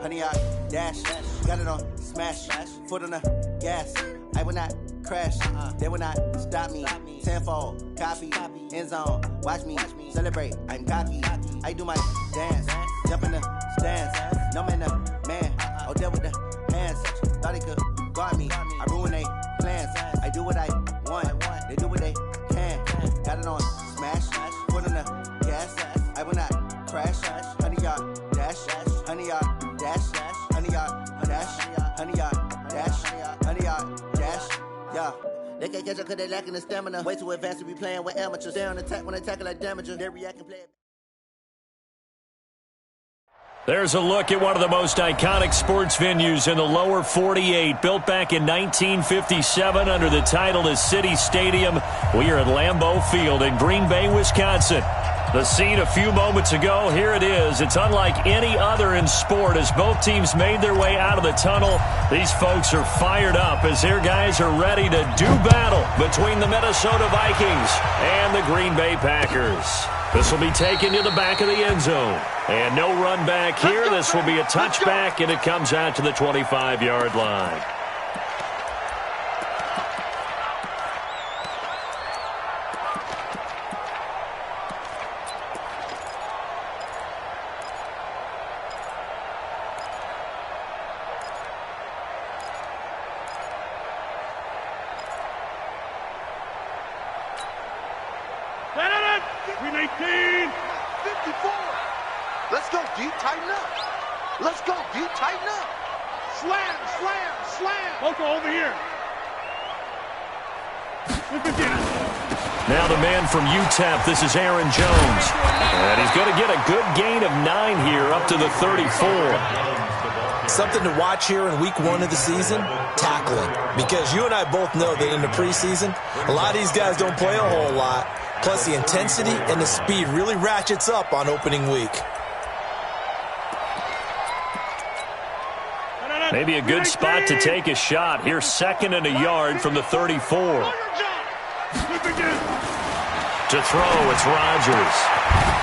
honey, I dash. Got it on smash. Foot on the gas. I will not crash. They will not stop me. Tenfold, copy, end zone. Watch me celebrate. I'm cocky. I do my dance. Jump in the stands. No man, the man. Oh, deal with the hands. Thought he could guard me. I ruin they plans. I do what I want. They do what they can. Got it on smash. Foot on the gas. I will not crash. Honey, y'all dash. Honey, y'all dash. Honey, y'all dash. Honey, y'all dash. Honey, y'all dash. Yeah. They can't catch up cause they lacking the stamina. Way too advanced to be playing with amateurs. They on attack when they tackle like damager. They react and play it. There's a look at one of the most iconic sports venues in the lower 48. Built back in 1957 under the title of City Stadium. We are at Lambeau Field in Green Bay, Wisconsin. The scene a few moments ago, here it is. It's unlike any other in sport as both teams made their way out of the tunnel. These folks are fired up as their guys are ready to do battle between the Minnesota Vikings and the Green Bay Packers. This will be taken to the back of the end zone. And no run back here. This will be a touchback, and it comes out to the 25-yard line. Let's go, D. Tighten up. Let's go, D. Tighten up. Slam, slam, slam. Loco over here. Now the man from UTEP, this is Aaron Jones. And he's going to get a good gain of 9 here up to the 34. Something to watch here in week 1 of the season, tackling. Because you and I both know that in the preseason, a lot of these guys don't play a whole lot. Plus the intensity and the speed really ratchets up on opening week. Maybe a good spot to take a shot. Here's 2nd and a yard from the 34. To throw, it's Rodgers.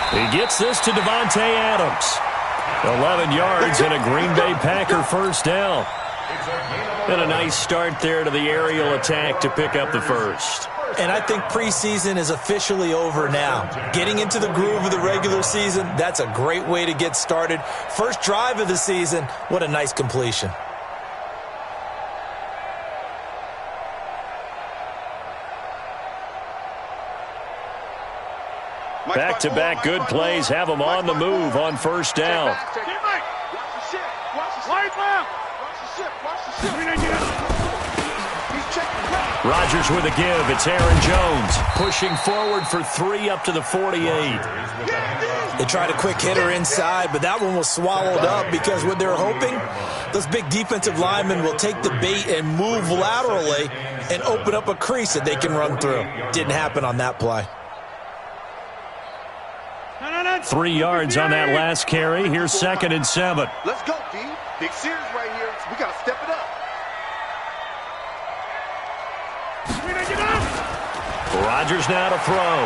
He gets this to Devontae Adams. 11 yards and a Green Bay Packer first down. And a nice start there to the aerial attack to pick up the first. And I think preseason is officially over now. Getting into the groove of the regular season, that's a great way to get started. First drive of the season, what a nice completion. Back-to-back good plays have them on the move on first down. Rodgers with a give. It's Aaron Jones pushing forward for 3 up to the 48. They tried a quick hitter inside, but that one was swallowed up because what they're hoping, those big defensive linemen will take the bait and move laterally and open up a crease that they can run through. Didn't happen on that play. 3 yards on that last carry. Here's 2nd and 7. Let's go, D. Big series right here. We got to step it up. Rodgers now to throw.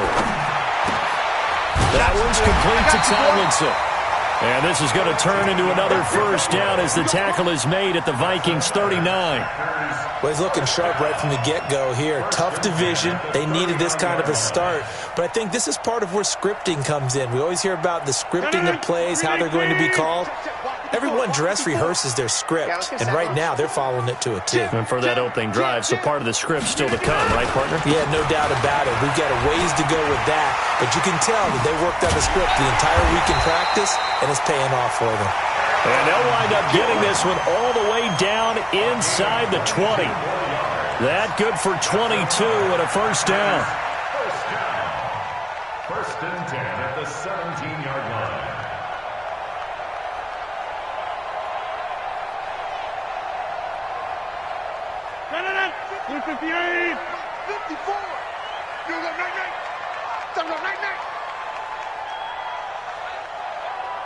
That one's complete to Tomlinson. And this is going to turn into another first down as the tackle is made at the Vikings 39. Well, he's looking sharp right from the get-go here. Tough division. They needed this kind of a start. But I think this is part of where scripting comes in. We always hear about the scripting of plays, how they're going to be called. Everyone dress rehearses their script, and right now they're following it to a T. And for that opening drive, so part of the script still to come, right, partner? Yeah, no doubt about it. We've got a ways to go with that, but you can tell that they worked on the script the entire week in practice, and it's paying off for them. And they'll wind up getting this one all the way down inside the 20. That good for 22 and a first down. First and 10 at the 17-yard line.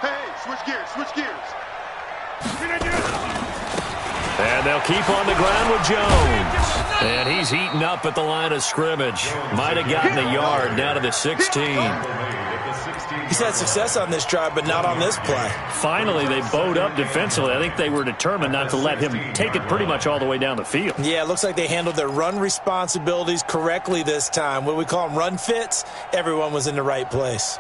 Hey, switch gears, switch gears. And they'll keep on the ground with Jones. And he's heating up at the line of scrimmage. Might have gotten a yard, now to the 16. He's had success on this drive, but not on this play. Finally, they bowed up defensively. I think they were determined not to let him take it pretty much all the way down the field. Yeah, it looks like they handled their run responsibilities correctly this time. What we call them run fits, everyone was in the right place.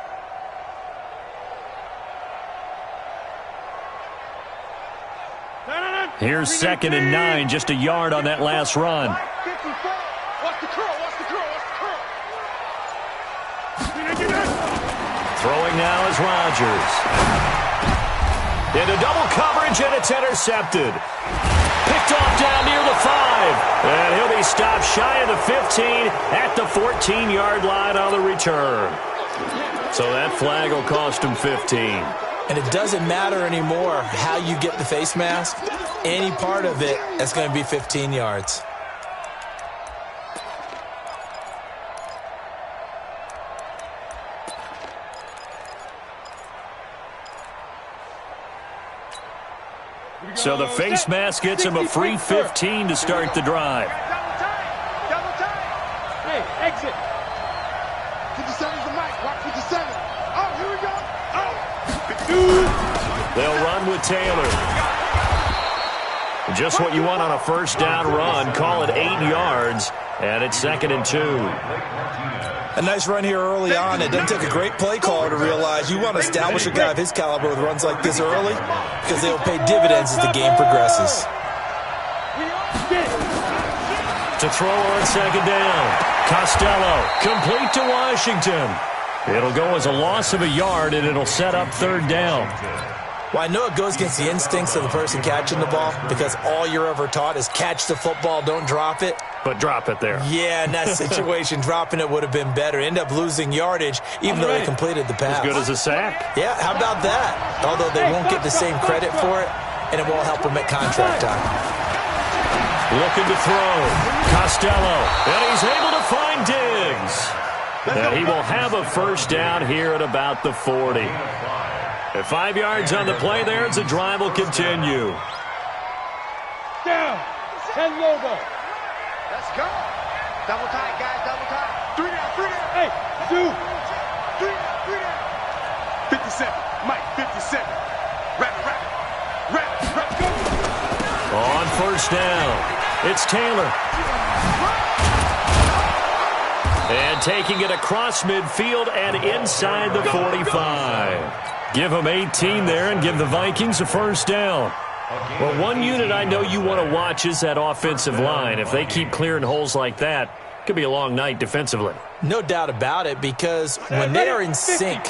Here's 2nd and 9, just a yard on that last run. Watch the curl, watch the curl, watch the curl. Throwing now is Rodgers. Into double coverage, and it's intercepted. Picked off down near the 5. And he'll be stopped shy of the 15 at the 14-yard line on the return. So that flag will cost him 15. And it doesn't matter anymore how you get the face mask. Any part of it, that's going to be 15 yards. So the face mask gets him a free 15 to start the drive. Double time. Hey, exit. 57's the mic. Watch 57. Oh, here we go. Oh. They'll run with Taylor. Just what you want on a first down run. Call it 8 yards, and it's 2nd and 2. A nice run here early on. It doesn't take a great play caller to realize you want to establish a guy of his caliber with runs like this early because they'll pay dividends as the game progresses. To throw on 2nd down. Costello, complete to Washington. It'll go as a loss of a yard, and it'll set up 3rd down. Well, I know it goes against the instincts of the person catching the ball because all you're ever taught is catch the football, don't drop it. But drop it there. Yeah, in that situation, dropping it would have been better. End up losing yardage, even though they completed the pass. As good as a sack. Yeah, how about that? Although they won't get the same credit for it, and it won't help them at contract time. Looking to throw. Costello. And he's able to find Diggs. And he will have a first down here at about the 40. At 5 yards on the play there, the drive will continue. Down. 10 logo. Let's go. Double tight, guys. Double tight. 3 down, 3 down. Hey, 2. 3 down, 3 down. 57. Mike, 57. Wrap, go. On first down, it's Taylor. And taking it across midfield and inside the 45. Give them 18 there and give the Vikings a first down. Well, one unit I know you want to watch is that offensive line. If they keep clearing holes like that, it could be a long night defensively. No doubt about it, because when they are in sync,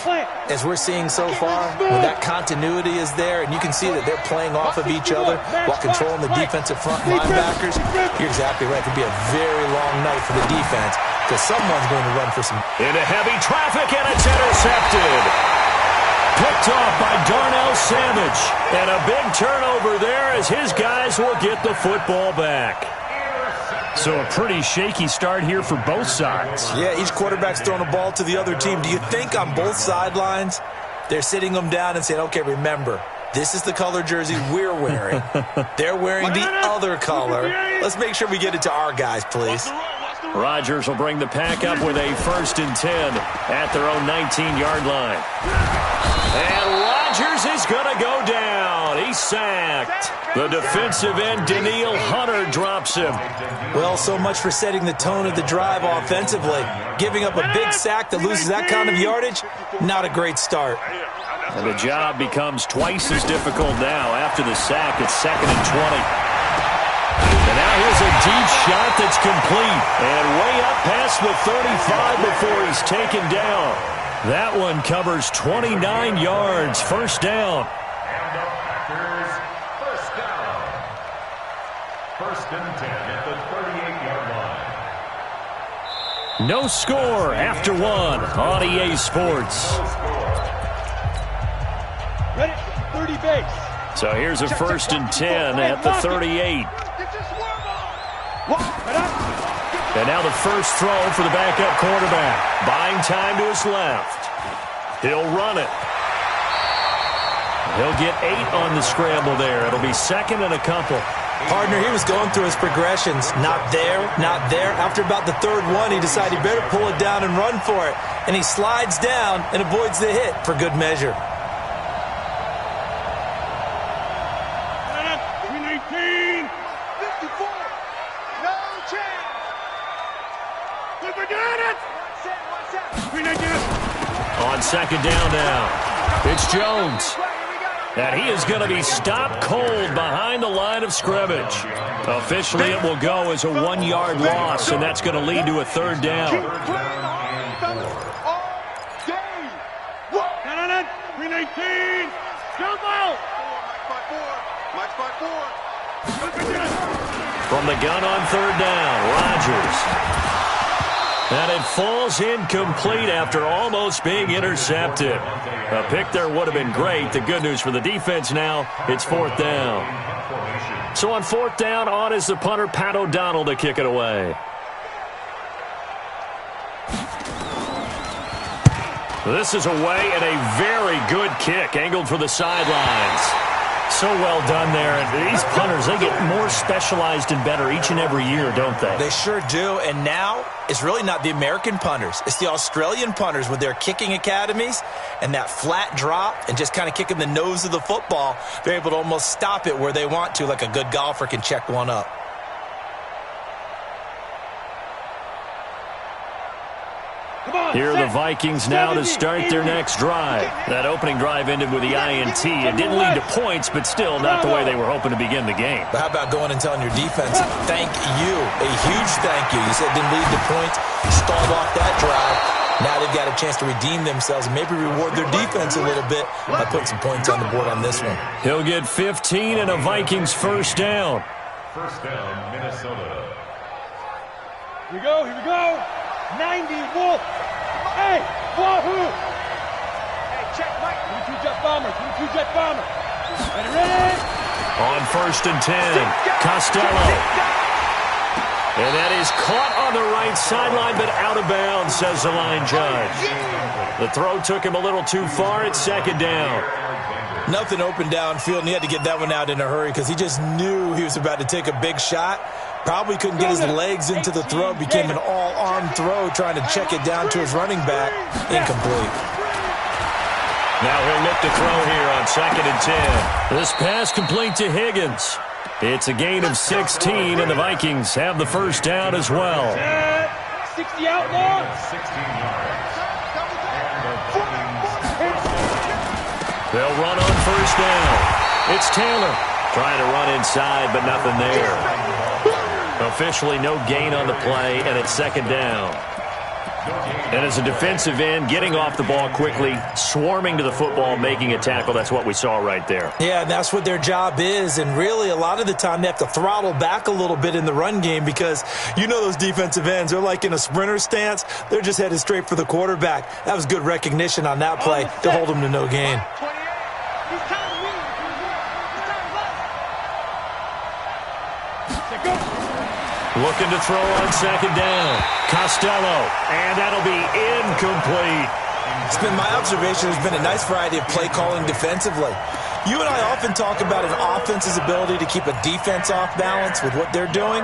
as we're seeing so far, when that continuity is there and you can see that they're playing off of each other while controlling the defensive front linebackers, you're exactly right. It could be a very long night for the defense because someone's going to run for some. Into heavy traffic, and it's intercepted. Picked off by Darnell Savage. And a big turnover there as his guys will get the football back. So a pretty shaky start here for both sides. Yeah, each quarterback's throwing a ball to the other team. Do you think on both sidelines they're sitting them down and saying, okay, remember, this is the color jersey we're wearing. They're wearing the other color. Let's make sure we get it to our guys, please. Rodgers will bring the pack up with a 1st and 10 at their own 19-yard line. And Rodgers is going to go down. He's sacked. The defensive end, Danielle Hunter, drops him. Well, so much for setting the tone of the drive offensively. Giving up a big sack that loses that kind of yardage, not a great start. And the job becomes twice as difficult now. After the sack, it's 2nd and 20. And now here's a deep shot that's complete. And way up past the 35 before he's taken down. That one covers 29 yards. First down. And the Packers, first down. 1st and 10 at the 38-yard line. No score after 1 on EA Sports. Ready? 30 base. So here's a 1st and 10 at the 38. And now the first throw for the backup quarterback. Buying time to his left. He'll run it. He'll get 8 on the scramble there. It'll be 2nd and a couple. Partner, he was going through his progressions. Not there, not there. After about the third one, he decided he better pull it down and run for it. And he slides down and avoids the hit for good measure. 319. 54. No chance. Look at it. 319. On second down now, it's Jones. And he is going to be stopped cold behind the line of scrimmage. Officially, it will go as a 1-yard loss, and that's going to lead to a third down. 319. Jump out. From the gun on third down, Rodgers. And it falls incomplete after almost being intercepted. A pick there would have been great. The good news for the defense now, it's fourth down. So on fourth down, on is the punter, Pat O'Donnell, to kick it away. This is away and a very good kick, angled for the sidelines. So well done there. And these punters, they get more specialized and better each and every year, don't they? They sure do. And now it's really not the American punters. It's the Australian punters with their kicking academies and that flat drop and just kind of kicking the nose of the football. They're able to almost stop it where they want to, like a good golfer can check one up. Here are the Vikings now to start their next drive. That opening drive ended with the INT. It didn't lead to points, but still not the way they were hoping to begin the game. But how about going and telling your defense, thank you, a huge thank you. You said it didn't lead to points, stalled off that drive. Now they've got a chance to redeem themselves and maybe reward their defense a little bit by putting some points on the board on this one. He'll get 15 and a Vikings first down. First down, Minnesota. Here we go, here we go. 90, Wolf. Hey, Wahoo! Hey, check, Mike. 22 jet bomber, 22 jet bomber. Ready? On first and 10, Costello. And that is caught on the right sideline, but out of bounds, says the line judge. The throw took him a little too far. It's second down. Nothing open downfield, and he had to get that one out in a hurry because he just knew he was about to take a big shot. Probably couldn't get his legs into the throw. Became an all-arm throw trying to check it down to his running back. Incomplete. Now he'll look to throw here on second and 10. This pass complete to Higgins. It's a gain of 16, and the Vikings have the first down as well. 60 outlaws. 16 yards. They'll run on first down. It's Taylor trying to run inside, but nothing there. Officially no gain on the play, and it's second down. And as a defensive end, getting off the ball quickly, swarming to the football, making a tackle, that's what we saw right there. Yeah, and that's what their job is. And really, a lot of the time, they have to throttle back a little bit in the run game because you know those defensive ends, they're like in a sprinter stance. They're just headed straight for the quarterback. That was good recognition on that play to hold them to no gain. Looking to throw on second down. Costello, and that'll be incomplete. It's been my observation there's been a nice variety of play calling defensively. You and I often talk about an offense's ability to keep a defense off balance with what they're doing.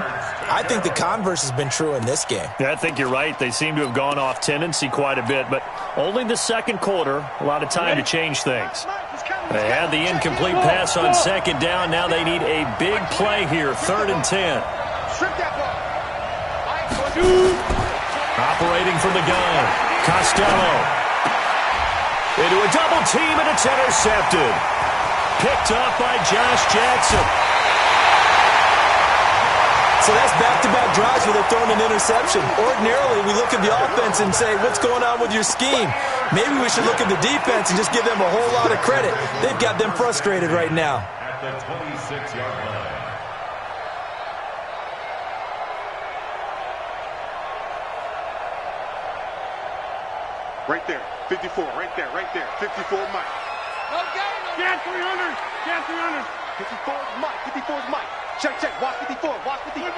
I think the converse has been true in this game. Yeah, I think you're right. They seem to have gone off tendency quite a bit, but only the second quarter, a lot of time to change things. They had the incomplete pass on second down. Now they need a big play here, third and 10. Operating from the gun, Costello. Into a double team, and it's intercepted. Picked up by Josh Jackson. So that's back-to-back drives where they're throwing an interception. Ordinarily, we look at the offense and say, what's going on with your scheme? Maybe we should look at the defense and just give them a whole lot of credit. They've got them frustrated right now. At the 26-yard line. Right there, 54, right there, 54 Mike. Jan 300, Jan 300. 54 Mike, 54 Mike. Check, watch 54, watch 54.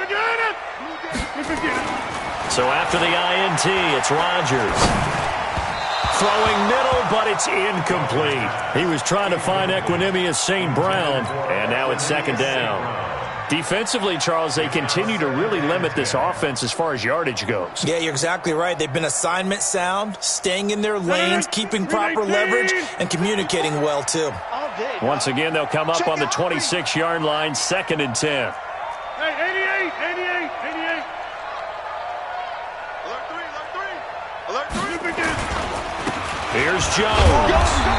So after the INT, it's Rodgers. Throwing middle, but it's incomplete. He was trying to find Equanimous St. Brown, and now it's second down. Defensively, Charles, they continue to really limit this offense as far as yardage goes. Yeah, you're exactly right. They've been assignment sound, staying in their lanes, keeping proper leverage, and communicating well, too. Once again, they'll come up on the 26-yard line, 2nd and 10. Hey, 88. Alert 3. Here's Jones.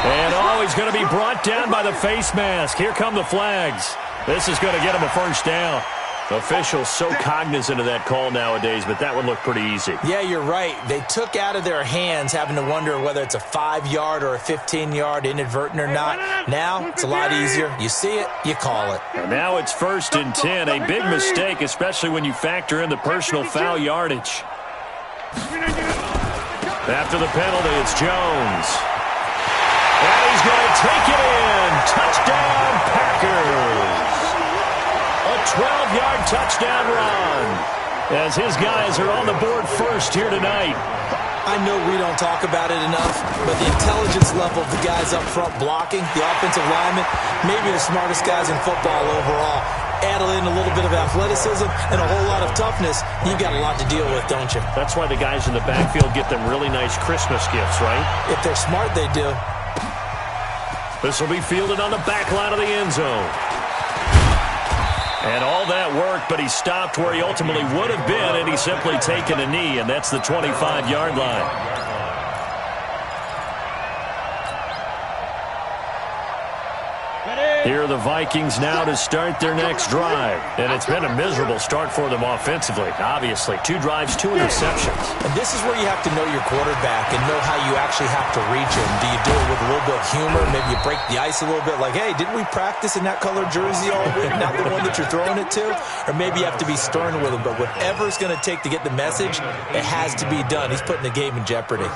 And, he's going to be brought down by the face mask. Here come the flags. This is going to get him a first down. Officials so cognizant of that call nowadays, but that would look pretty easy. Yeah, you're right. They took out of their hands having to wonder whether it's a 5-yard or a 15-yard inadvertent or not. Now, it's a lot easier. You see it, you call it. And now it's 1st and 10. A big mistake, especially when you factor in the personal foul yardage. After the penalty, it's Jones. And he's going to take it in. Touchdown, Packers. A 12-yard touchdown run as his guys are on the board first here tonight. I know we don't talk about it enough, but the intelligence level of the guys up front blocking, the offensive linemen, maybe the smartest guys in football overall. Add in a little bit of athleticism and a whole lot of toughness, you've got a lot to deal with, don't you? That's why the guys in the backfield get them really nice Christmas gifts, right? If they're smart, they do. This will be fielded on the back line of the end zone. And all that worked, but he stopped where he ultimately would have been, and he's simply taken a knee, and that's the 25-yard line. Here are the Vikings now to start their next drive. And it's been a miserable start for them offensively, obviously. 2 drives, 2 interceptions. And this is where you have to know your quarterback and know how you actually have to reach him. Do you do it with a little bit of humor? Maybe you break the ice a little bit like, hey, didn't we practice in that color jersey all week? Not the one that you're throwing it to? Or maybe you have to be stern with him. But whatever it's going to take to get the message, it has to be done. He's putting the game in jeopardy.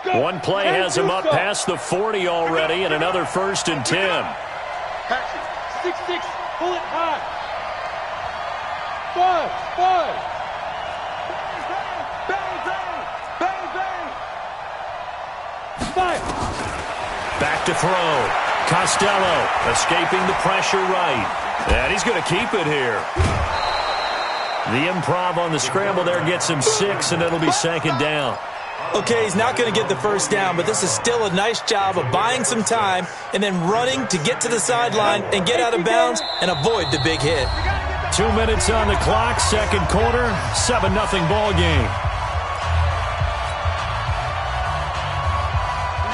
One play has him up past the 40 already, and another 1st and 10. 6-6, pull it high. 5. Bang. Back to throw. Costello escaping the pressure right. And he's going to keep it here. The improv on the scramble there gets him 6, and it'll be 2nd down. Okay, he's not going to get the first down, but this is still a nice job of buying some time and then running to get to the sideline and get out of bounds and avoid the big hit. 2 minutes on the clock, 2nd quarter, 7-0 ball game.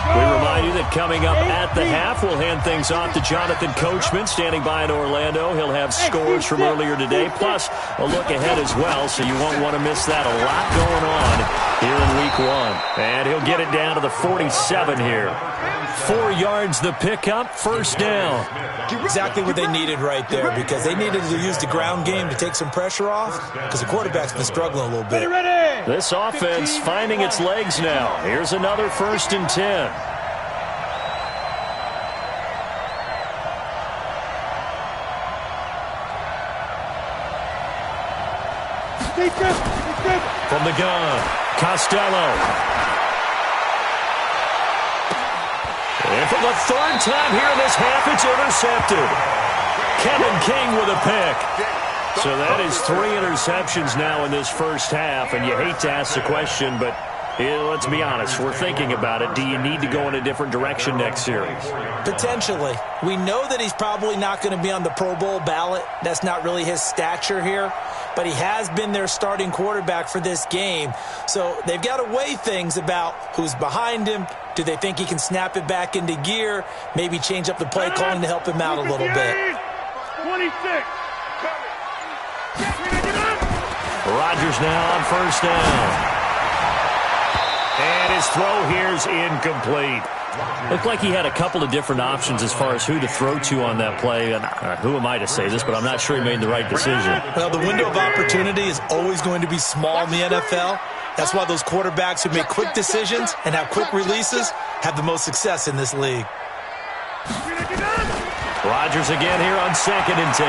We remind you that coming up at the half, we'll hand things off to Jonathan Coachman, standing by in Orlando. He'll have scores from earlier today, plus a look ahead as well, so you won't want to miss that. A lot going on here in Week 1. And he'll get it down to the 47 here. 4 yards the pickup, 1st down. Exactly what they needed right there, because they needed to use the ground game to take some pressure off, because the quarterback's been struggling a little bit. This offense finding its legs now. Here's another 1st and 10. From the gun, Costello. And for the 3rd time here in this half, it's intercepted. Kevin King with a pick. So that is 3 interceptions now in this first half, and you hate to ask the question, but let's be honest, we're thinking about it. Do you need to go in a different direction next series? Potentially. We know that he's probably not going to be on the Pro Bowl ballot. That's not really his stature here. But he has been their starting quarterback for this game. So they've got to weigh things about who's behind him. Do they think he can snap it back into gear? Maybe change up the play calling to help him out a little bit. 26. Rodgers now on 1st down. And his throw here's incomplete. Looked like he had a couple of different options as far as who to throw to on that play. And who am I to say this, but I'm not sure he made the right decision. Well, the window of opportunity is always going to be small in the NFL. That's why those quarterbacks who make quick decisions and have quick releases have the most success in this league. Rodgers again here on 2nd and 10.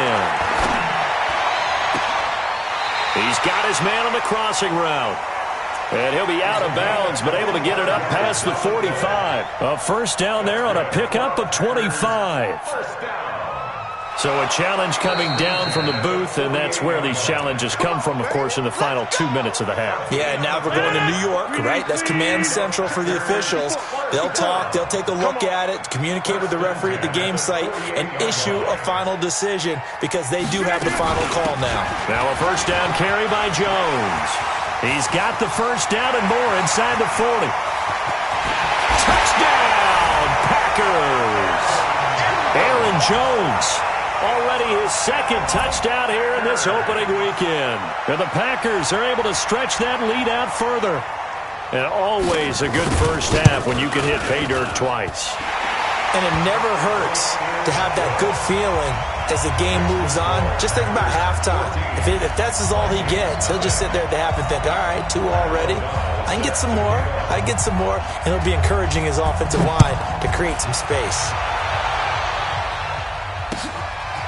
He's got his man on the crossing route. And he'll be out of bounds, but able to get it up past the 45. A first down there on a pickup of 25. So a challenge coming down from the booth, and that's where these challenges come from, of course, in the final 2 minutes of the half. Yeah, now we're going to New York, right? That's command central for the officials. They'll talk, they'll take a look at it, communicate with the referee at the game site, and issue a final decision because they do have the final call now. Now a first down carry by Jones. He's got the first down and more inside the 40. Touchdown, Packers! Aaron Jones, already his second touchdown here in this opening weekend. And the Packers are able to stretch that lead out further. And always a good first half when you can hit pay dirt twice. And it never hurts to have that good feeling as the game moves on. Just think about halftime. If that's all he gets, he'll just sit there at the half and think, all right, 2 already. I can get some more. I can get some more. And he'll be encouraging his offensive line to create some space.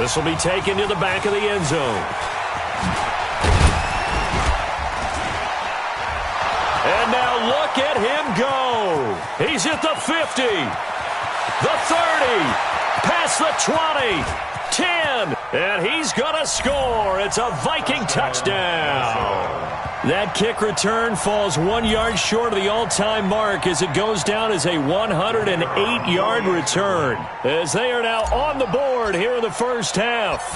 This will be taken to the back of the end zone. And now look at him go. He's at the 50, the 30, past the 20, 10, and he's going to score. It's a Viking touchdown. That kick return falls 1 yard short of the all-time mark as it goes down as a 108-yard return, as they are now on the board here in the first half.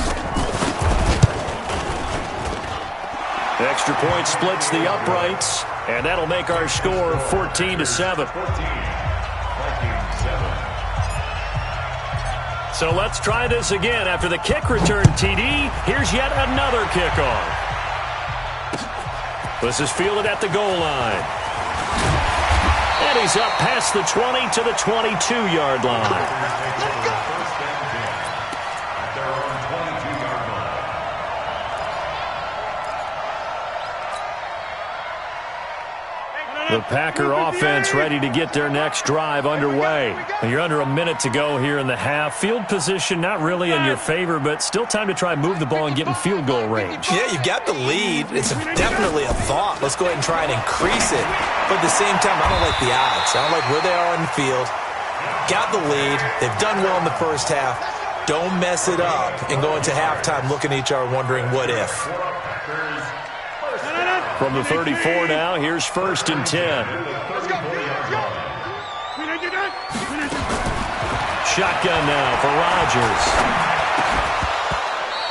The extra point splits the uprights, and that'll make our score 14-7. So let's try this again. After the kick return, TD, here's yet another kickoff. This is fielded at the goal line. And he's up past the 20 to the 22-yard line. The Packer offense ready to get their next drive underway. You're under a minute to go here in the half. Field position not really in your favor, but still time to try and move the ball and get in field goal range. Yeah, you've got the lead. It's definitely a thought. Let's go ahead and try and increase it. But at the same time, I don't like the odds. I don't like where they are on the field. Got the lead. They've done well in the first half. Don't mess it up and go into halftime looking at each other wondering what if. From the 34 now, here's 1st and 10. Shotgun now for Rodgers.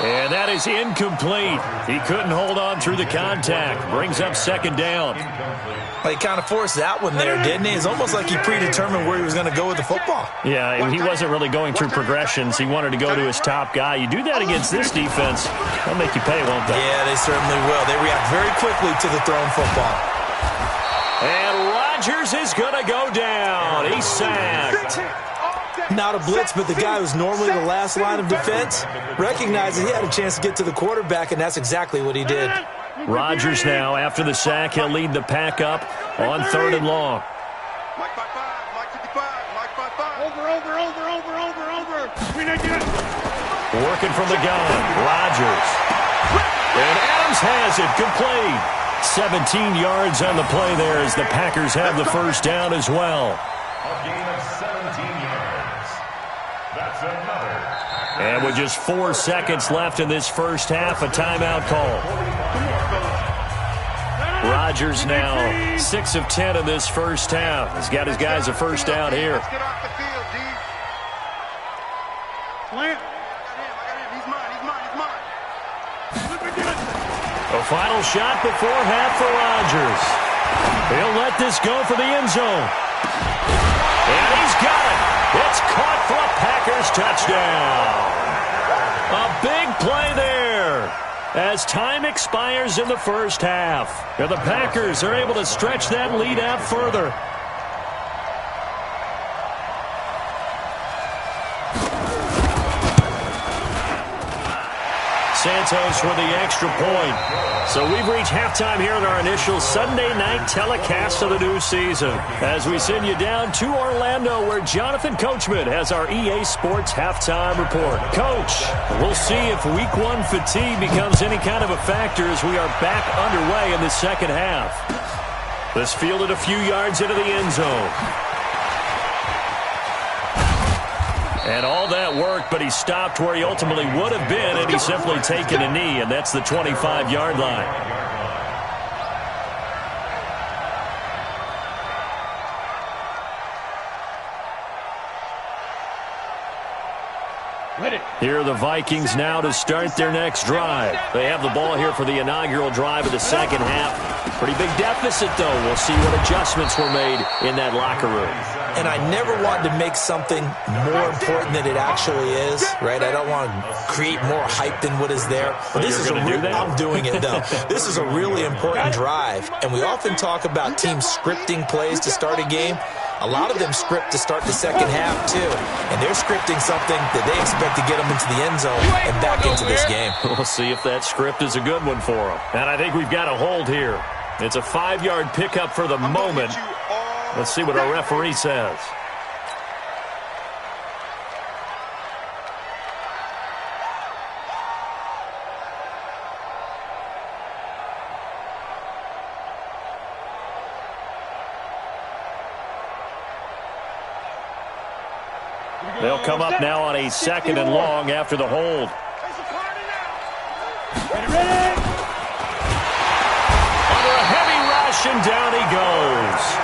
And that is incomplete. He couldn't hold on through the contact. Brings up 2nd down. Well, he kind of forced that one there, didn't he? It's almost like he predetermined where he was going to go with the football. Yeah, he wasn't really going through progressions. He wanted to go to his top guy. You do that against this defense, they'll make you pay, won't they? Yeah, they certainly will. They react very quickly to the thrown football. And Rodgers is going to go down. He's sacked. Not a blitz, but the guy who's normally the last line of defense recognizes he had a chance to get to the quarterback, and that's exactly what he did. Rodgers now, after the sack, he'll lead the pack up on 3rd and long. Mike 55, Mike 55, Mike 55. Over. Working from the gun, Rodgers. And Adams has it, complete. 17 yards on the play there as the Packers have the first down as well. A gain of 17 yards. That's another. And with just 4 seconds left in this first half, a timeout call. Rodgers now 6 of 10 in this first half. He's got his guys a first down here. Let's get off the field, D. Plant. He's mine. A final shot before half for Rodgers. He'll let this go for the end zone. And he's got it. It's caught for a Packers touchdown. A big play there as time expires in the first half. And the Packers are able to stretch that lead out further. Santos with the extra point. So we've reached halftime here in our initial Sunday night telecast of the new season as we send you down to Orlando where Jonathan Coachman has our EA Sports halftime report. Coach, we'll see if week 1 fatigue becomes any kind of a factor as we are back underway in the second half. This fielded a few yards into the end zone. And all that worked, but he stopped where he ultimately would have been, and he's simply taken a knee, and that's the 25-yard line. Here are the Vikings now to start their next drive. They have the ball here for the inaugural drive of the second half. Pretty big deficit, though. We'll see what adjustments were made in that locker room. And I never want to make something more important than it actually is, right? I don't want to create more hype than what is there. But this is I'm doing it, though. This is a really important drive. And we often talk about teams scripting plays to start a game. A lot of them script to start the second half, too. And they're scripting something that they expect to get them into the end zone and back into this game. We'll see if that script is a good one for them. And I think we've got a hold here. It's a 5-yard pickup for the moment. Let's see what our referee says. They'll come up now on a 2nd and long after the hold. Under a heavy rush, and down he goes.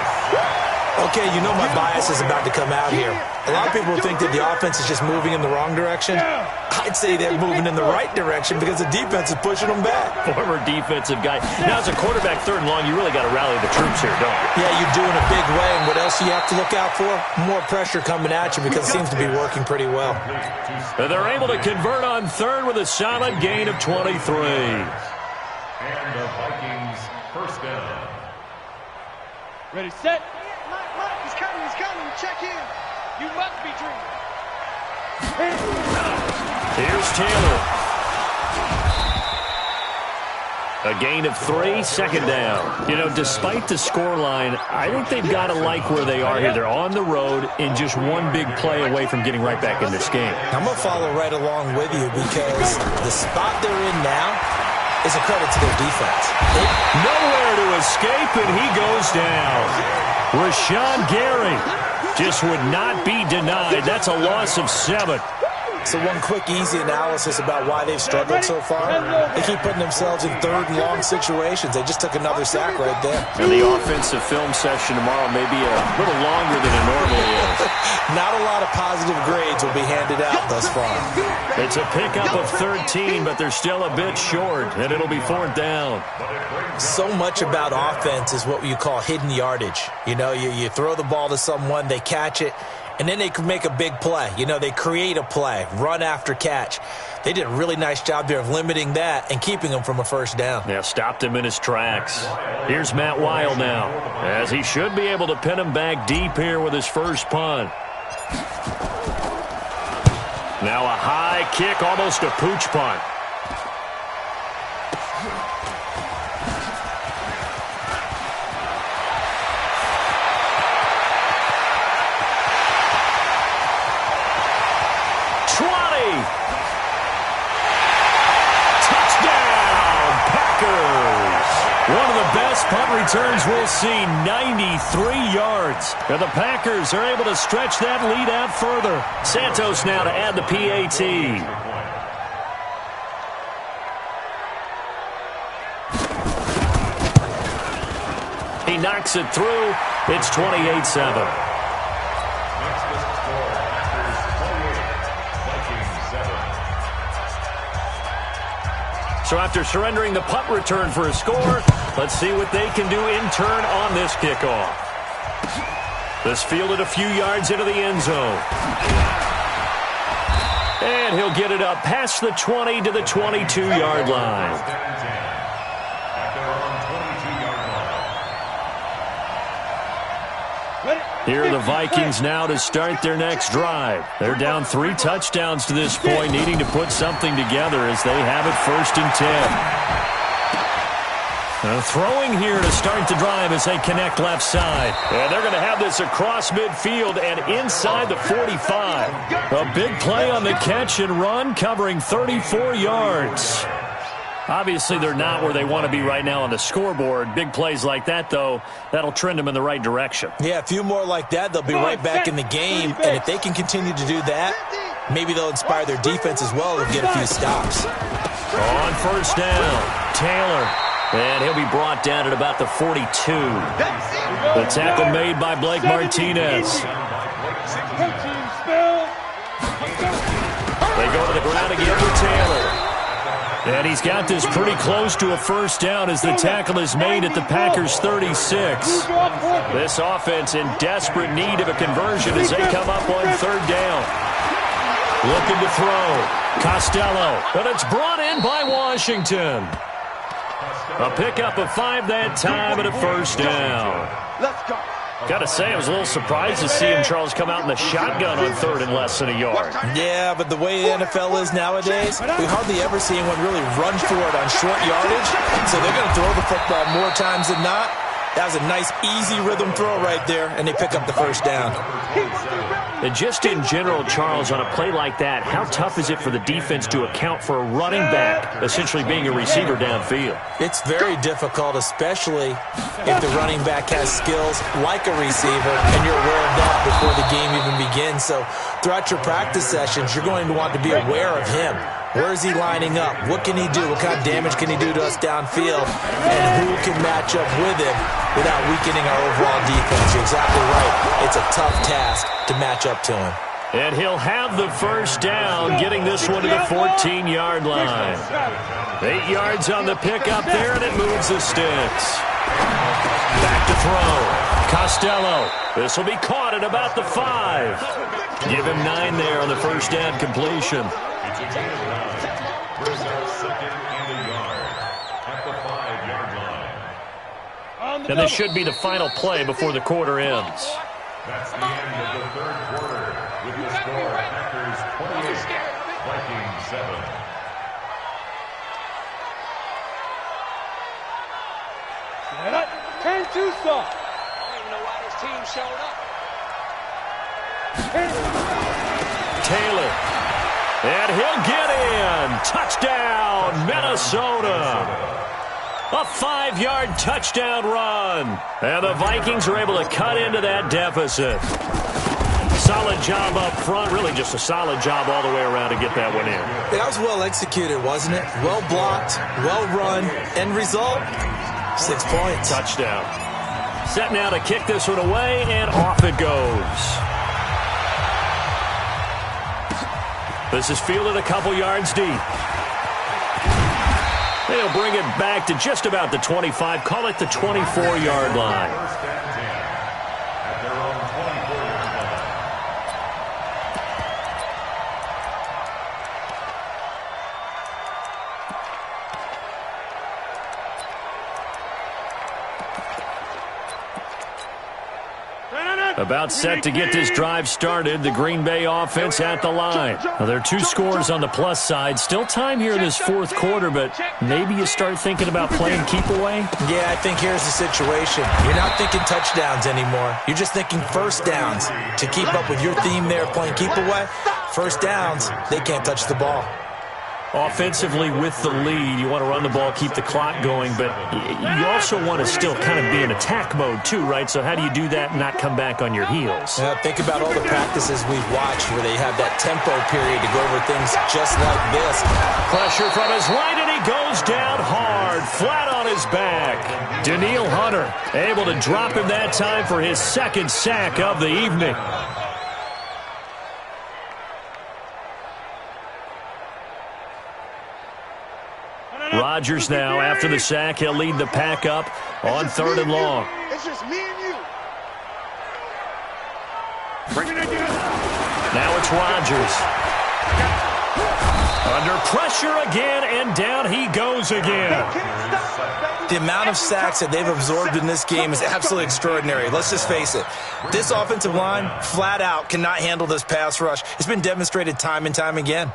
Okay, you know my bias is about to come out here. A lot of people think that the offense is just moving in the wrong direction. I'd say they're moving in the right direction because the defense is pushing them back. Former defensive guy. Now, as a quarterback 3rd and long, you really got to rally the troops here, don't you? Yeah, you're doing a big way, and what else do you have to look out for? More pressure coming at you because it seems to be working pretty well. And they're able to convert on 3rd with a solid gain of 23. And the Vikings first down. Ready, set. Mike, he's coming. Check in. You must be dreaming. Here's Taylor. A gain of 3, 2nd down. You know, despite the scoreline, I think they've got to like where they are here. They're on the road and just one big play away from getting right back in this game. I'm going to follow right along with you because the spot they're in now is a credit to their defense. Nowhere to escape, and he goes down. Rashawn Gary just would not be denied. That's a loss of 7. So one quick, easy analysis about why they've struggled so far. They keep putting themselves in 3rd and long situations. They just took another sack right there. And the offensive film session tomorrow may be a little longer than it normally is. Not a lot of positive grades will be handed out thus far. It's a pickup of 13, but they're still a bit short, and it'll be 4th down. So much about offense is what you call hidden yardage. You know, you throw the ball to someone, they catch it, and then they can make a big play. You know, they create a play, run after catch. They did a really nice job there of limiting that and keeping him from a 1st down. Yeah, stopped him in his tracks. Here's Matt Weil now, as he should be able to pin him back deep here with his first punt. Now a high kick, almost a pooch punt. One of the best punt returns we'll see, 93 yards. And the Packers are able to stretch that lead out further. Santos now to add the PAT. He knocks it through. It's 28-7. So after surrendering the punt return for a score, let's see what they can do in turn on this kickoff. This fielded a few yards into the end zone. And he'll get it up past the 20 to the 22-yard line. Here are the Vikings now to start their next drive. They're down 3 touchdowns to this point, needing to put something together as they have it 1st and 10. Throwing here to start the drive as they connect left side. And they're going to have this across midfield and inside the 45. A big play on the catch and run, covering 34 yards. Obviously, they're not where they want to be right now on the scoreboard. Big plays like that, though, that'll trend them in the right direction. Yeah, a few more like that, they'll be right back in the game. And if they can continue to do that, maybe they'll inspire their defense as well and get a few stops. On first down, Taylor. And he'll be brought down at about the 42. The tackle made by Blake Martinez. They go to the ground again for Taylor. And he's got this pretty close to a first down as the tackle is made at the Packers' 36. This offense in desperate need of a conversion as they come up on third down. Looking to throw. Costello. But it's brought in by Washington. A pickup of 5 that time and a first down. Let's go. Got to say, I was a little surprised to see him, Charles, come out in the shotgun on third and less than a yard. Yeah, but the way the NFL is nowadays, we hardly ever see anyone really run for it on short yardage. So they're going to throw the football more times than not. That was a nice, easy rhythm throw right there, and they pick up the first down. And just in general, Charles, on a play like that, how tough is it for the defense to account for a running back essentially being a receiver downfield? It's very difficult, especially if the running back has skills like a receiver, and you're aware of that before the game even begins. So throughout your practice sessions, you're going to want to be aware of him. Where is he lining up? What can he do? What kind of damage can he do to us downfield? And who can match up with him without weakening our overall defense? You're exactly right. It's a tough task to match up to him. And he'll have the first down, getting this one to the 14-yard line. 8 yards on the pickup there, and it moves the sticks. Back to throw. Costello. This will be caught at about the 5. Give him 9 there on the first down completion. And this should be the final play before the quarter ends. That's the end of the third quarter with the score Packers 28, Vikings 7. Turn too soft. I don't even know why this team showed up. Taylor. And he'll get in. Touchdown, Minnesota. A 5-yard touchdown run. And the Vikings are able to cut into that deficit. Solid job up front. Really just a solid job all the way around to get that one in. That was well executed, wasn't it? Well blocked, well run. End result, 6 points. Touchdown. Set now to kick this one away, and off it goes. This is fielded a couple yards deep. They'll bring it back to just about the 25. Call it the 24-yard line. First and 10 at their own 24-yard line. About set to get this drive started. The Green Bay offense at the line. Now, there are 2 scores on the plus side. Still time here in this fourth quarter, but maybe you start thinking about playing keep away? Yeah, I think here's the situation. You're not thinking touchdowns anymore. You're just thinking first downs. To keep up with your theme there, playing keep away, first downs, they can't touch the ball. Offensively with the lead, you want to run the ball, keep the clock going, but you also want to still kind of be in attack mode too, right? So how do you do that and not come back on your heels? Think about all the practices we've watched where they have that tempo period to go over things just like this. Pressure from his right, and he goes down hard, flat on his back. Danielle Hunter able to drop him that time for his 2nd sack of the evening. Rodgers now, after the sack, he'll lead the pack up on 3rd and long. It's just me and you. Now it's Rodgers. Under pressure again, and down he goes again. The amount of sacks that they've absorbed in this game is absolutely extraordinary. Let's just face it. This offensive line, flat out, cannot handle this pass rush. It's been demonstrated time and time again.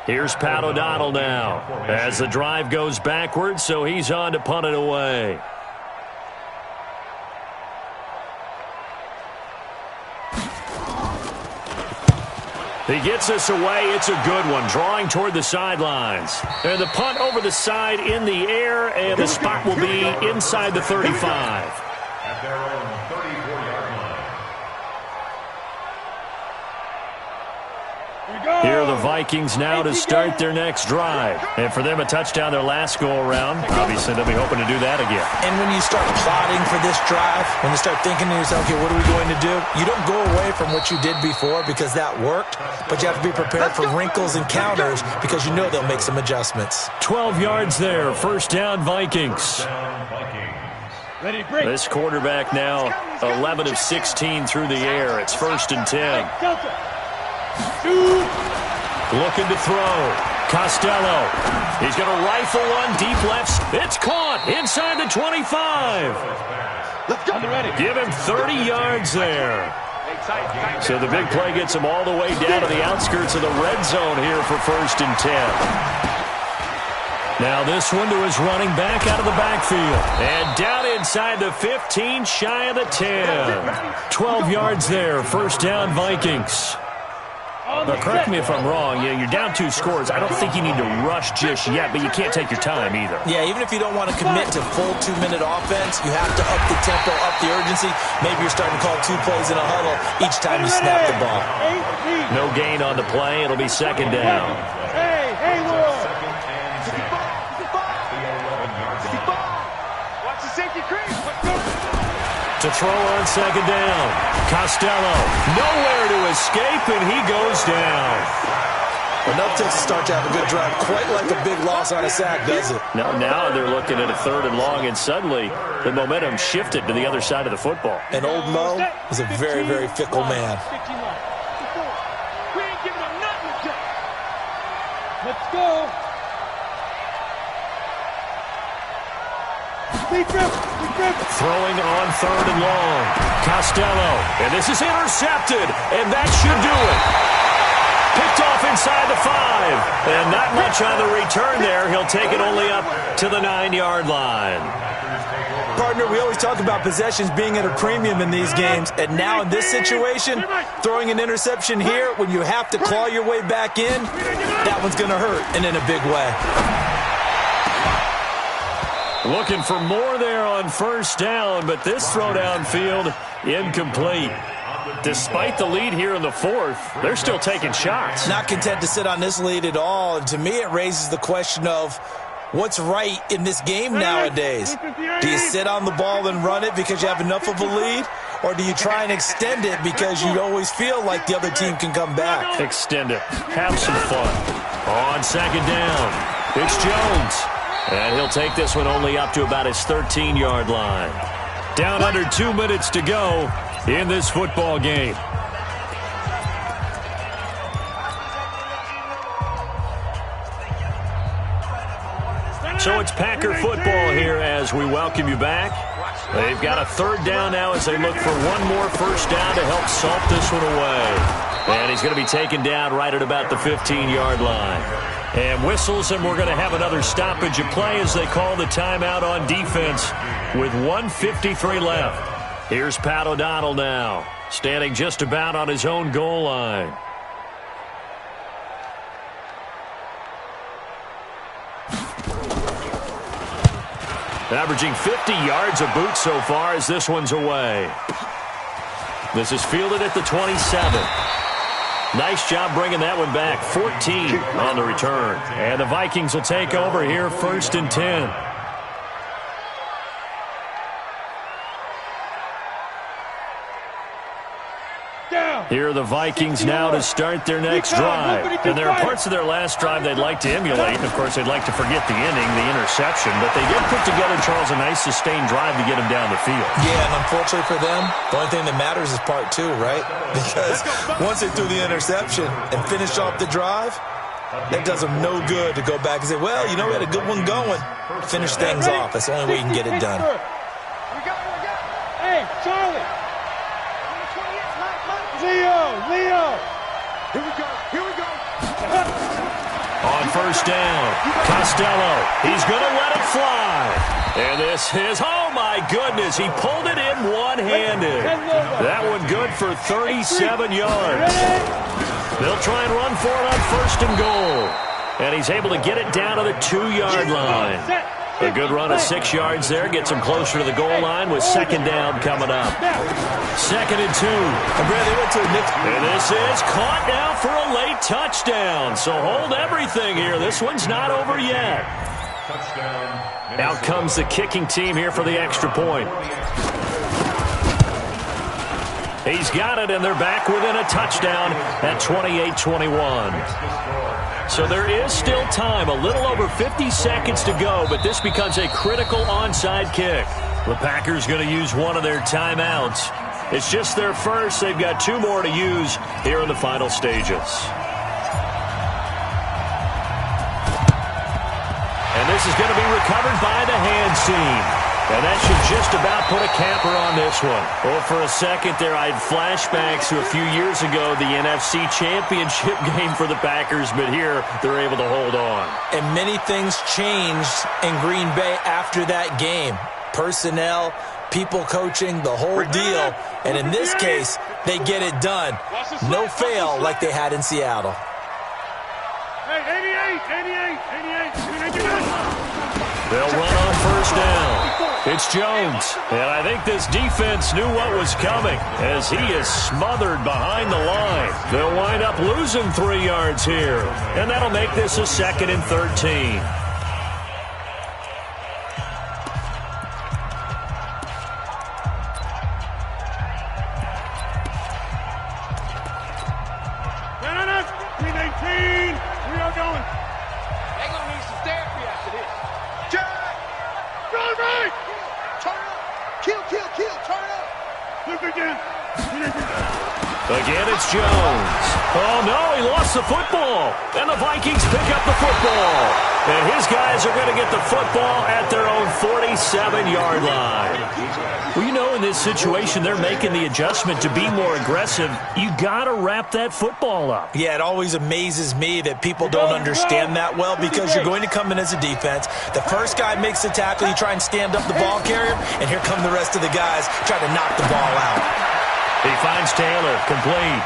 Here's Pat O'Donnell now as the drive goes backwards, so he's on to punt it away. He gets us away. It's a good one, drawing toward the sidelines. And the punt over the side in the air, and the spot will be inside the 35. At their own 34-yard line. Here are the Vikings now to start their next drive. And for them, a touchdown their last go-around. Obviously, they'll be hoping to do that again. And when you start plotting for this drive, when you start thinking to yourself, okay, what are we going to do? You don't go away from what you did before because that worked, but you have to be prepared for wrinkles and counters because you know they'll make some adjustments. 12 yards there. First down, Vikings. This quarterback now 11 of 16 through the air. It's 1st and 10. Looking to throw. Costello. He's going to rifle one deep left. It's caught inside the 25. Give him 30 yards there. So the big play gets him all the way down to the outskirts of the red zone here for 1st and 10. Now this one to his running back out of the backfield. And down inside the 15, shy of the 10. 12 yards there. First down, Vikings. Now, correct me if I'm wrong. Yeah, you're down 2 scores. I don't think you need to rush just yet, but you can't take your time either. Yeah, even if you don't want to commit to full 2-minute offense, you have to up the tempo, up the urgency. Maybe you're starting to call 2 plays in a huddle each time you snap the ball. No gain on the play. It'll be 2nd down. Hey, Will. Watch the safety crease. To throw on 2nd down. Costello, nowhere to escape, and he goes down. Enough to start to have a good drive, quite like a big loss on a sack, does it? Now they're looking at a 3rd and long, and suddenly the momentum shifted to the other side of the football. And old Mo is a very, very fickle man. We ain't giving him nothing. Let's go. Throwing on 3rd and long. Costello. And this is intercepted. And that should do it. Picked off inside the 5. And not much on the return there. He'll take it only up to the 9-yard line. Partner, we always talk about possessions being at a premium in these games. And now in this situation, throwing an interception here when you have to claw your way back in, that one's going to hurt, and in a big way. Looking for more there on 1st down, but this throw downfield incomplete. Despite the lead here in the 4th, they're still taking shots. Not content to sit on this lead at all. And to me, it raises the question of what's right in this game nowadays. Do you sit on the ball and run it because you have enough of a lead? Or do you try and extend it because you always feel like the other team can come back? Extend it. Have some fun. On 2nd down, it's Jones. And he'll take this one only up to about his 13-yard line. Down under 2 minutes to go in this football game. So it's Packer football here as we welcome you back. They've got a 3rd down now as they look for one more 1st down to help salt this one away. And he's going to be taken down right at about the 15-yard line. And whistles, and we're going to have another stoppage of play as they call the timeout on defense with 1:53 left. Here's Pat O'Donnell now, standing just about on his own goal line. Averaging 50 yards a boot so far as this one's away. This is fielded at the 27. Nice job bringing that one back. 14 on the return. And the Vikings will take over here 1st and 10. Here are the Vikings now to start their next drive. And there are parts of their last drive they'd like to emulate. Of course, they'd like to forget the ending, the interception. But they did put together, Charles, a nice sustained drive to get them down the field. Yeah, and unfortunately for them, the only thing that matters is part 2, right? Because once they threw the interception and finished off the drive, that does them no good to go back and say, well, you know, we had a good one going. Finish things off. That's the only way you can get it done. Hey, Charlie. Leo! Here we go! On 1st down, Costello, he's going to let it fly. And this is, oh my goodness, he pulled it in one-handed. That one good for 37 yards. They'll try and run for it on 1st and goal. And he's able to get it down to the 2-yard line. A good run of 6 yards there. Gets him closer to the goal line with 2nd down coming up. 2nd and 2. And this is caught now for a late touchdown. So hold everything here. This one's not over yet. Out comes the kicking team here for the extra point. He's got it, and they're back within a touchdown at 28-21. So there is still time, a little over 50 seconds to go, but this becomes a critical onside kick. The Packers going to use one of their timeouts. It's just their first. They've got 2 more to use here in the final stages. And this is going to be recovered by the hands team. And that should just about put a capper on this one. Well, for a second there, I had flashbacks to a few years ago, the NFC Championship game for the Packers, but here they're able to hold on. And many things changed in Green Bay after that game. Personnel, people coaching, the whole deal. And in this case, they get it done. No fail like they had in Seattle. Hey, 88. They'll run on 1st down. It's Jones. And I think this defense knew what was coming as he is smothered behind the line. They'll wind up losing 3 yards here. And that'll make this a 2nd and 13. Again, it's Jones. Oh, no, he lost the football. And the Vikings pick up the football. And his guys are going to get the football at their own 47-yard line. Well, you know, in this situation, they're making the adjustment to be more aggressive. You got to wrap that football up. Yeah, it always amazes me that people don't understand that well, because you're going to come in as a defense. The first guy makes the tackle, you try and stand up the ball carrier, and here come the rest of the guys trying to knock the ball out. He finds Taylor, complete.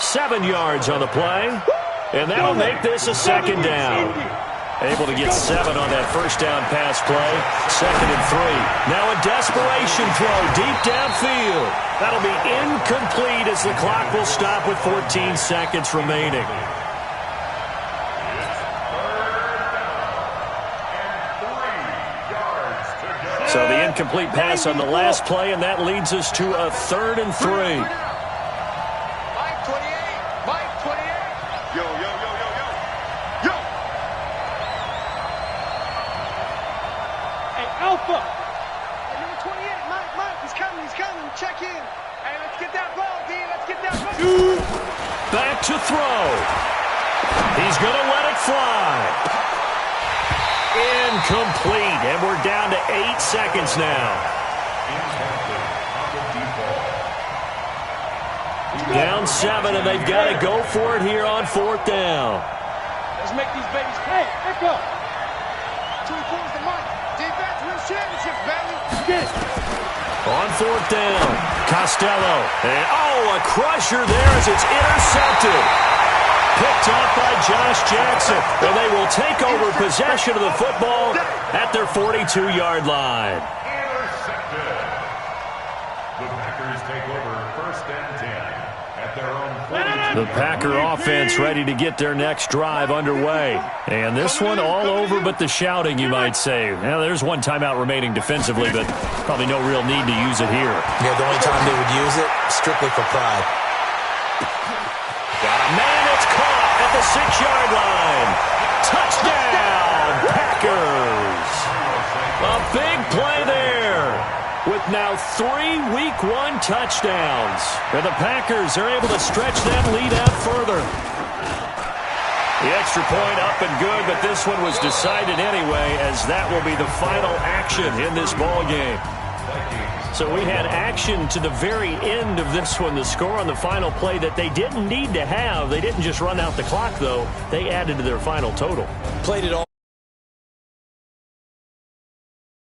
7 yards on the play, and that'll make this a 2nd down. Able to get 7 on that 1st down pass play. 2nd and 3. Now a desperation throw deep downfield. That'll be incomplete as the clock will stop with 14 seconds remaining. So the incomplete pass on the last play, and that leads us to a 3rd and 3. Mike 28. Mike 28. Yo. Hey, Alpha. Hey, number 28, Mike, he's coming. Check in. Hey, let's get that ball, D. Let's get that ball. Back to throw. He's going to let it fly. Incomplete, and we're down to 8 seconds now. Down 7, and they've got to go for it here on 4th down. Let's make these babies pay. Echo. 24 is the mic. Defense wins championships, baby. Get it. On 4th down, Costello. And, a crusher there as it's intercepted. Picked off by Josh Jackson, and they will take over possession of the football at their 42-yard line. Intercepted. The Packers take over 1st and 10 at their own 42. The Packer offense ready to get their next drive underway. And this one all over but the shouting, you might say. Now, there's one timeout remaining defensively, but probably no real need to use it here. Yeah, the only time they would use it, strictly for pride. Got a man that's caught at the 6-yard line. Touchdown, Packers. A big play there with now 3 Week 1 touchdowns. And the Packers are able to stretch that lead out further. The extra point up and good, but this one was decided anyway, as that will be the final action in this ball game. So we had action to the very end of this one, the score on the final play that they didn't need to have. They didn't just run out the clock, though. They added to their final total. Played it all.